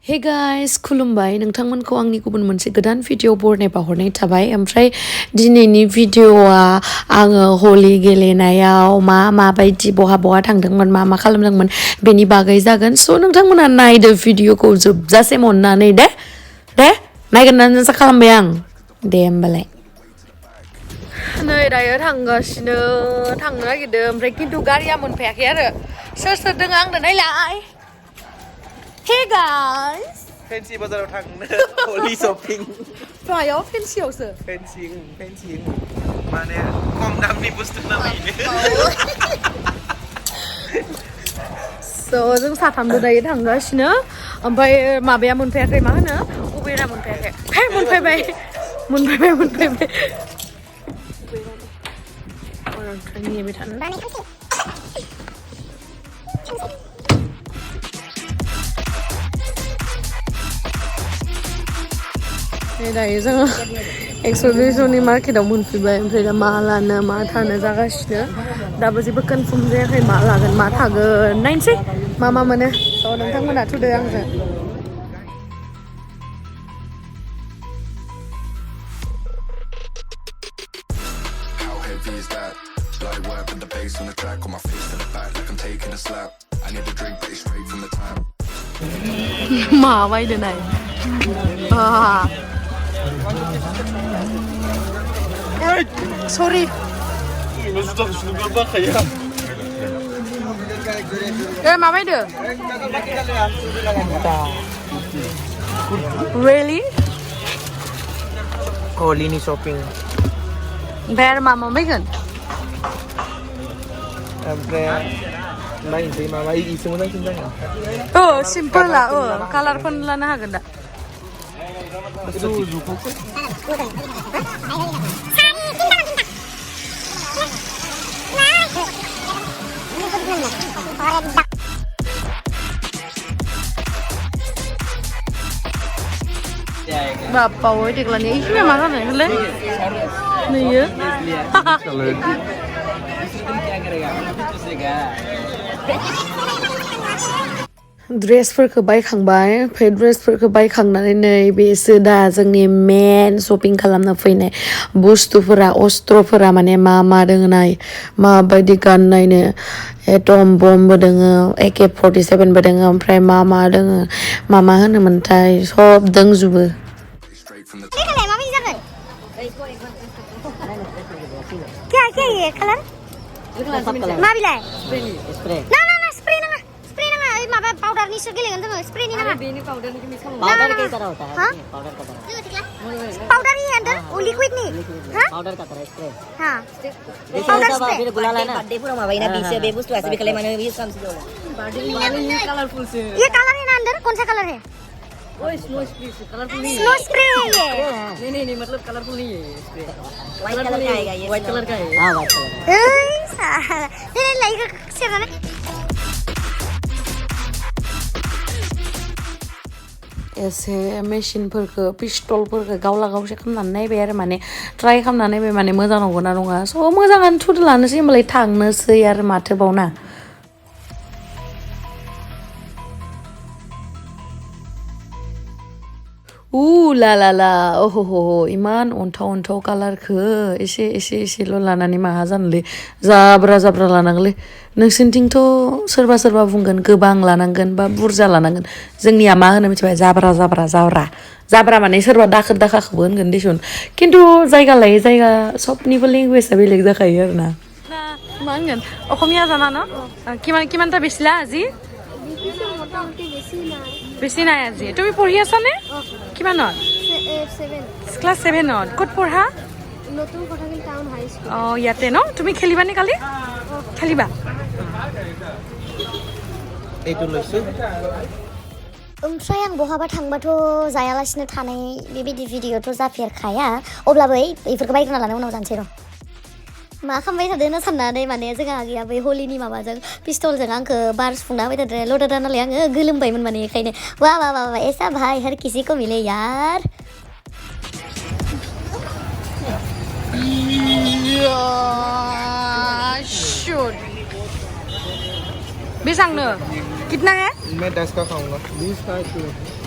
Hey guys, Khulumbai, nwngthangमोनखौ आंनि गुबुन मोनसे गोदान भिडिअ बरनाय बावहरनाय थाबाय ओमफ्राय दिनैनि भिडिअआ आङो हलि गेलेनायाव माबायदि बहा थांदोंमोन मा खालामदोंमोन बेनि बागै जागोन स' नोंथांमोना नायदो भिडिअखौ जोबजासिम अननानै दे नायगोनना खालामबाय आं दे होमबालाय नै दायो थांनो नागिरदों ओमफ्राय खिन्थु गारिया मोनफैयाखै आरो सोर दोङो आंनो नायलाय Hey guys! Fancy bazaar थांनो Holi shopping. मायाव फेन्सियावसो? Fancy. माने खम दामनि बुस्थु नालायनो. So जों साथामबो दायो थांगासिनो ओमफ्राय माबाया मोनफैयाखै मा होनो उबेरा मोनफैयाखै. हे मोनफैबाय. नेबाय थानो. दायो जोङो एक्सप्रेसननि मार्केटाव मोनफैबाय ओमफ्राय दा मा लानो मा थानो जागासिनो दाबो जेबो कनफार्म जायाखै मा लागोन मा थागोन नायनोसै मा मोनो स' नोंथांमोना थुदो आंजों मा बायदो नाय Sorry. Mama itu? Really? Holi ni shopping. Where mama makan? Lain sih mama ini semua nang cinta. Oh, simple lah. Oh, color pun lana hagan dah. Bapak woy tiklan ni ini mana nih le? Nih ya. Dressफोरखौ बायखांबाय ओमफ्राय ड्रेसफोरखौ बायखांनानै नै बेसो दा जोंनि मेन shopping खालामनो फैनाय बुस्थुफोरा अस्त्रफोरा माने मा दोङो नाय माबायदि गाननायनो एटम बम्बबो दोङो AK-47 बो दोङो ओमफ्राय मा दोङो मा होनोमोनथाय सब दोंजोबो क्या ये कलर मा बिलाय स्प्रे माबा पाउडर नि सो गेलेगोन जोङो स्प्रे नि नामा बेनि पाउडर नि मिक्स खालामो पाउडर के तरह होता है पाउडर का तरह पाउडर ही अंदर वो लिक्विड नहीं हां पाउडर का तरह स्प्रे हां पाउडर स्प्रे फिर गुलाल है ना बर्थडे पूरा मावा इना 20 से बे बुस्तु ऐसे भी खले माने 20 काम से बोला बर्थडे वाले ये कलरफुल से ये कलर है ना अंदर कौन सा कलर है वो स्नो स्प्रे कलरफुल नहीं स्नो स्प्रे है ये नहीं मतलब कलरफुल नहीं है ये स्प्रे व्हाइट कलर का आएगा ये व्हाइट कलर का है हां व्हाइट कलर ये लाइक से ना एसे मेसिनफोरखौ पिस्टलफोरखौ गावला गावसो खालामनानै नायबाय आरो माने ट्राइ खालामनानै नायबाय माने मोजां नंगौना नङा स' मोजाङानो थुदो लानोसै होमबालाय थांनोसै आरो माथोबावना ला ओहो इमान अन्थाव कालारखौ एसेल' लानानै माहा जानोलै जाब्रा लानांगोनलै नोंसिनिथिंथ' सोरबा बुंगोन गोबां लानांगोन बा बुरजा लानांगोन जोंनिया मा होनो मिथिबाय जाब्रा माने सोरबा दाखोरखौबो होनगोन दिसुन खिन्थु जायगा लायै जायगा सबनिबो लेंगुवेजआ बेलेग जाखायो आरो ना मा होनगोन অসমীয়া জানা ন কিমানটা বেছিলা আজি বেছি নাই আজি তুমি পঢ়ি আছা নে কিমানত 7 ক্লাছ 7ত ক'ত পঢ়া নতুন কথাগিল টাউন হাই স্কুল ইয়াতে ন তুমি খেলিবা নে কালি খেলিবা এইটো লৈছো ओमफ्राय आं बहाबा थांबाथ' जायालासिनो थानाय बेबायदि भिडिअ'थ' जाफेरखाया अब्लाबो बेफोरखौ बायग्रोना लानो उनाव जानोसै र' मा खालामबाय थादों होनना साननानै माने जोंहा आगैया बै हलिनि माबाजों पिस्तलजों आंखौ बार सुफुंना होबाय थादों लदादा नालाय आङो गोलोमबायमोन माने बेखायनो वाह ऐसा भाई हर किसी को मिले यार shoot बेसांनो कितना है मैं 10 का खाऊंगा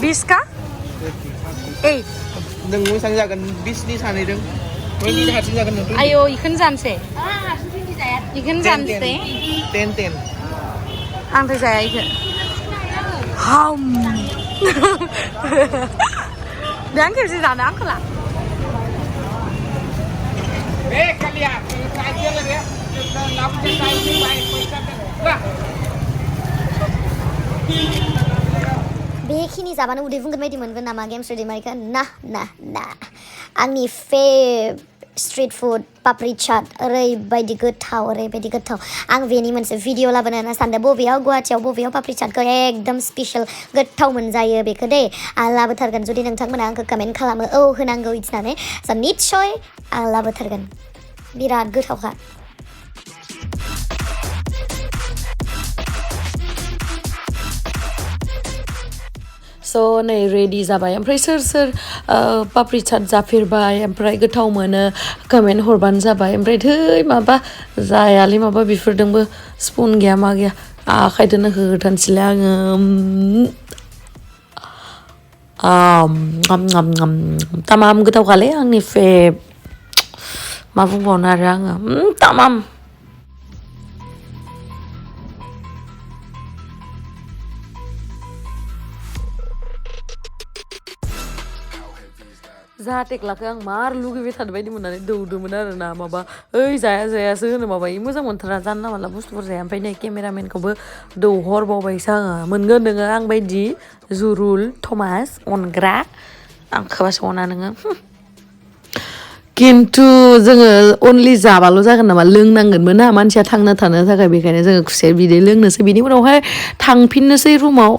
20 का 8 đừng muốn sang जागोन 20 नि सानैदों नि हारसिं जागोन नों आयो इखोनो जानोसै इखोनो जानोसै 10 आंथ' जाया इखो हाम दे आं खेबसे जानो आंखौ ला बेखिनि जाबानो उदै बुंगोन बायदि मोनगोन नामा गेमस्रि दैमारिखौ ना आंनि फेभ स्ट्रीट फुड पापड़ी चाट ओरैबायदि गोथाव आं बेनि मोनसे भिडिअ लाबोनो होनना सानदों बबेयाव गुवाहाटियाव बबेयाव पापड़ी चाटखौ एकदम स्पेशल गोथाव मोनजायो बेखौ दे आं लाबोथारगोन जुदि नोंथांमोना आंखौ कमेन्ट खालामो औ होनांगौ इथिनानै स' निस्सय आं लाबोथारगोन बिराद गोथावखा स' नै रेडि जाबाय ओमफ्राय सोर पापड़ी चाट जाफेरबाय ओमफ्राय गोथाव मोनो कमेन्ट हरबानो जाबाय ओमफ्राय थै माबा जायालै माबा बेफोरजोंबो स्पुन गैया मा गैया आखाइजोंनो होथानसैलाय आङो तामाम गोथावखालै आंनि फेभ मा बुंबावनो आरो आङो तामाम जाहाथे टेक्लाखौ आं मार लुगैबाय थानो बायदि मोननानै दौदोंमोन आरो ना माबा ओइ जायासो होनो माबायो मोजां मोनथारा जानला मानला बुस्थुफोर जाया ओमफ्राय नै केमेरामेनखौबो दौहरबावबायसो आङो मोनगोन नोङो आं बायदि जुरुल थमास अनग्रा आंखौबासो अना नोङो खिन्थु जोङो अनलि जाबाल' जागोन नामा लोंनांगोनमोन ना मानसिया थांना थानो थाखाय बेखायनो जोङो खुसेर बिदै लोंनोसै बिनि उनावहाय थांफिननोसै रुमाव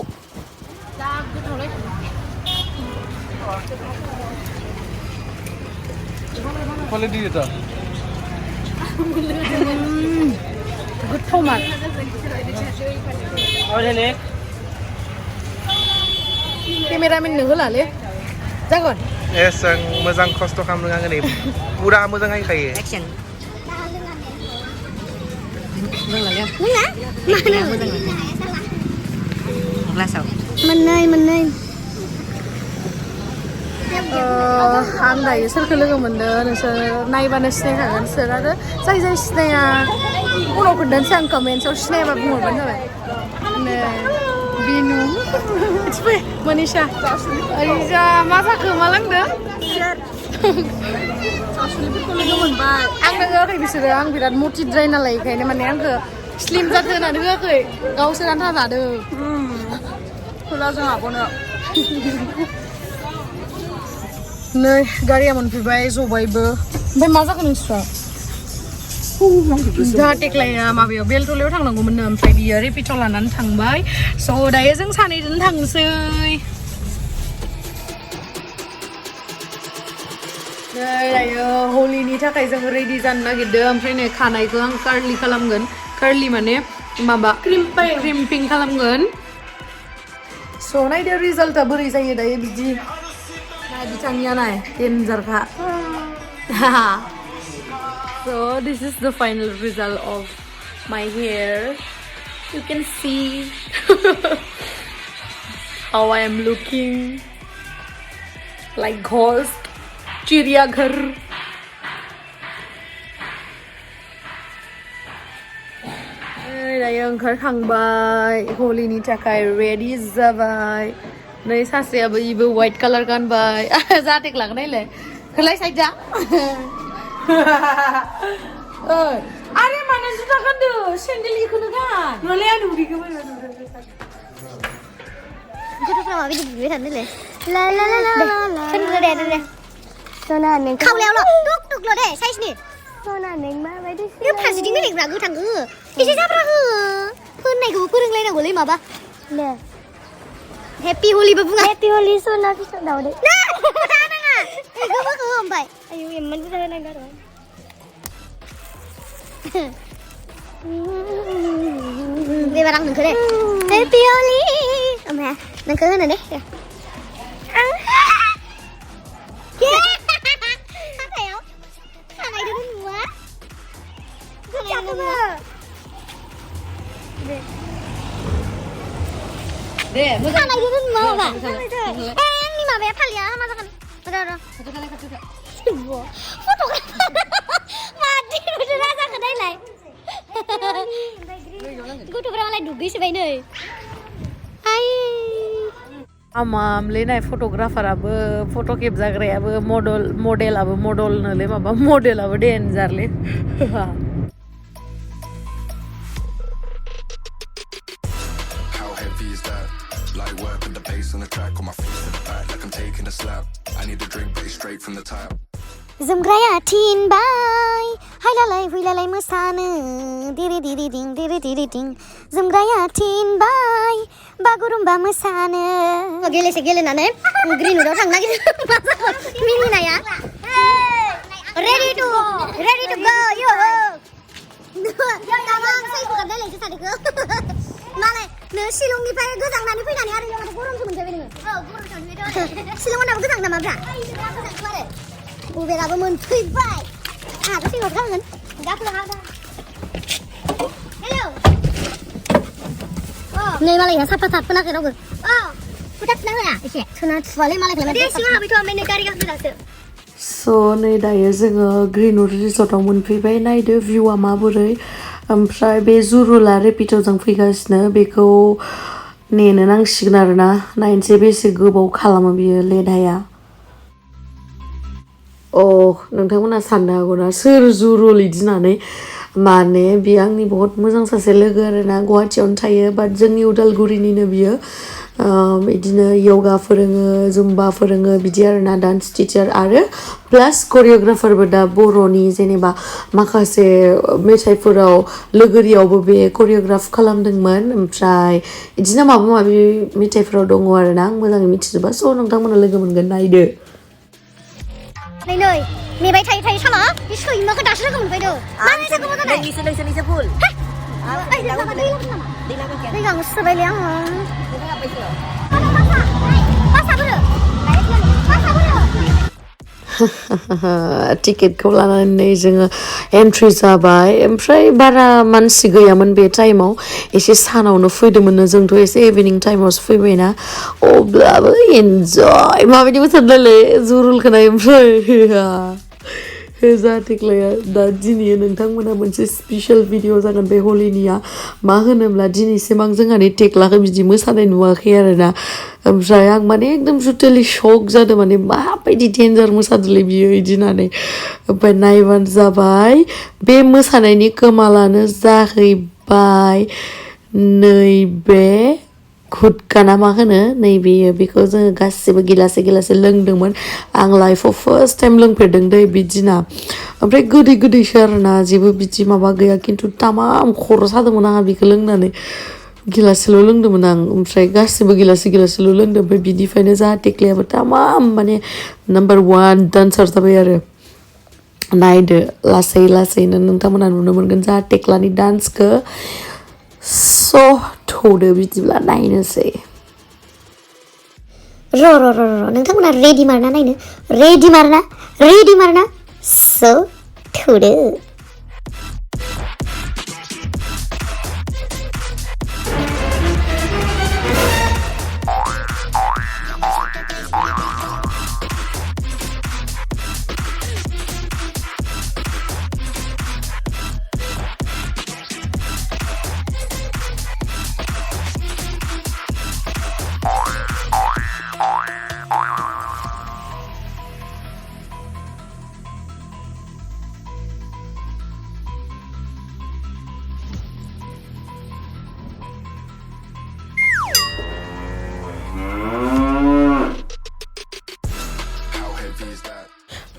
क्वालिटी देता गोथाव मार केमेरामेननो होलालै जागोन एस आं मोजां खस्थ' खालामदों आङो नै पुरा मोजां हायखायो एक्सन मोननै आं दायो सोरखौ लोगो मोनदों नोंसोर नायबानो सिनायखागोन सोर आरो जाय सिनाया उनाव खोन्थानोसै आं कमेन्ट्सआव सिनायाबा बुंहरबानो जाबाय बिनु मनिषा ओरैजा मा जाखो मा लांदों सासुलिफोरखौ लोगो मोनबाय आंनो होआखै बिसोरो आं बिराद मटिद्राय नालाय बेखायनो माने आंखौ स्लिम जाथों होननानै होआखै गावसोर आन्था जादों होला जों आब'नो नै गारिया मोनफैबाय जबायबो ओमफ्राय मा जाखो नोंस्रा जोंहा टेक्लाया माबायाव बेलटलायाव थांनांगौमोननो ओमफ्राय बियो रेपिड' लानानै थांबाय स' दायो जों सानैजों थांसै नै दायो हलिनि थाखाय जों रेडि जानो नागिरदों ओमफ्राय नै खानायखौ आं कार्लि खालामगोन कार्लि माने माबा क्रिम्पिं खालामगोन स' नायदो रिजाल्टआ बोरै जायो दायो बिदि बिथांनिया नाय डेन्जारखा so this is the final result of my hair you can see how I am looking like ghost चिड़ियाघर दायो ओंखारखांबाय हलिनि थाखाय रेडि जाबाय नै सासेयाबो इबो व्हाइट कालार गानबाय जाहाथे लांनो नायलाय खोलाय साइड जा आरे मानो जुथा गानदो सेन्देल इखौनो गान नले आं उदैखौ जुथाफ्रा माबायदि बुबाय थानोलै ला ला ला ला ला दोनदो सना नों खावलायावल' टुक-टुकल' दे साइजनि सना नों माबायदि बे फारसेथिं बेलेगफ्रा गोथांखौ हो एसे जाब्रा हो फोननायखौबो फोरोंलायनांगौलै माबा दे हेपि हलिबो बुङा हेपि हलि सना फिसा दावदै ना नाङा गोमोखौ हो ओमफ्राय आयु एम्मान बुरजा होनांगौ आरो बेबार आं नोंखौ दे हेपि हलि ओमफ्राय नोंखौ होनो दे दे मोजां खानायखौ माबा आंनि माबाया फालिया हामा जागोन मादि राजाखौ नायलाय गथ'फोरा मालाय दुगैसोबाय नै आमामलै नाय फट'ग्राफाराबो फट' खेबजाग्रायाबो मडेलाबो मडेलनोलै माबा मडेलाबो डेन्जारलै Light work with the bass on the track, on my feet to the back like I'm taking a slap. I need a drink, but it's straight from the tap. जोमग्राया थिनबाय हायलालाय हुइलालाय मोसानो दिरि दिरि दिं दिरि दिरि दिं जोमग्राया थिनबाय बागुरुम्बा मोसानो गेलेनानै ग्रिनउडआव थांनो नागिरदों मिनिनाया रेडि टु गो यो दामां साइखौ गाबलायलायसो सानैखौ मालाय नो शिलंनिफ्राय गोजांनानै फैनानै आरो माथो गरमसो मोनफैबाय नोङो गरमसो मोनफैबाय शिलंआव गोजां नामाब्रा उबेराबो मोनफैबाय आंहाथ' फैबाबो थांगोन हेलौ नै मालायहा साफा फोनाखै रावबो फोथा थुना होआ एसे थुना थुवालै मालायखौलाय दे सिङाव हाबैथ' ओमफ्राय नै गारि गाखोदासो स' नै दायो जोङो ग्रिनउड रिसर्टआव मोनफैबाय नायदो भिउआ माबोरै ओमफ्राय बे जुरुला रेपिड'जों फैगासिनो बेखौ नेनो नांसिगोन आरोना नायनोसै बेसे गोबाव खालामो बियो लेदाया नोंथांमोना साननो हागौना सोर जुरुल इदि होननानै माने बियो आंनि बहुत मोजां सासे लोगो आरोना गुवाहाटियावनो थायो बाट जोंनि उदालगुरिनिनो बियो बिदिनो योगा फोरोङो जुम्बा फोरोङो बिदि आरोना डान्स टिचार आरो प्लास करिय'ग्राफारबो दा बर'नि जेनेबा माखासे मेथाइफोराव लोगोरियावबो बे करिय'ग्राफ खालामदोंमोन ओमफ्राय बिदिनो माबा माबि मेथाइफोराव दङ आरोना आं मोजाङै मिथिजोबा स' नोंथांमोना लोगो मोनगोन नायदो नै नेबाय थायै सामा बे सैमाखौ दासो लोगो मोनफैदों मानो एसे गोबाव जानाय नोंसोरनिसो भुल दै गांसोबायलै आङो टिकेटखौ लानानै जोङो एन्ट्रि जाबाय ओमफ्राय बारा मानसि गैयामोन बे टाइमाव एसे सानावनो फैदोंमोन जोंथ' एसे इभिनिं टाइमावसो फैबायना अब्लाबो एन्जय माबायदि मोसादोंलै जुरुलखौ नाय ओमफ्राय जाहाथेख्लाया दा दिनै नोंथांमोना मोनसे स्पेसियेल भिडिअ जागोन बे हलिनिया मा होनोब्ला दिनैसिम आं जोंहानि टेक्लाखौ बिदि मोसानाय नुवाखै आरोना ओमफ्राय आं माने एकदम टटेलि शक जादों माने माबायदि डेन्जार मोसादोंलै बियो बिदि होननानै ओमफ्राय नायबानो जाबाय बे मोसानायनि कमालानो जाहैबाय नैबे खुदका ना मा होनो नैबेयो बेखौ जोङो गासिबो गिलासे गिलासे लोंदोंमोन आं लाइफआव फार्स्ट टाइम लोंफेरदों दै बिदिना ओमफ्राय गोदैसो आरोना जेबो बिदि माबा गैया खिन्थु तामाम खर' सादोंमोन आंहा बेखौ लोंनानै गिलासेल' लोंदोंमोन आं ओमफ्राय गासिबो गिलासेल' लोंदों ओमफ्राय बिनिफ्रायनो जाहा टेक्लायाबो तामाम माने नाम्बार 1 डान्सार जाबाय आरो नायदो लासैनो नोंथांमोना नुनो मोनगोन जाहा टेक्लानि डान्सखौ स' थौदो बिदिब्ला नायनोसै र' नोंथांमोना रेडि मारना नायनो रेडि मारना स' थौदो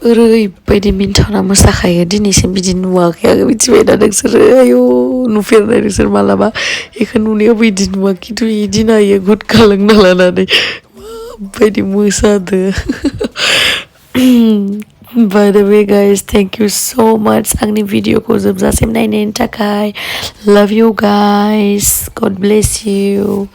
ओरैबायदि मिन्थावना मोसाखायो दिनैसिम बिदि नुवाखै आङो मिथिबाय दा नोंसोरो आयौ नुफेरनाय नोंसोर मालाबा बेखौ नुनायाव बिदि नुवा खिन्थु बिदि नायो गुदखा लोंना लानानै माबायदि मोसादो By the way guys, thank you so much आंनि भिडिअखौ जोबजासिम नायनायनि थाखाय love you guys, God bless you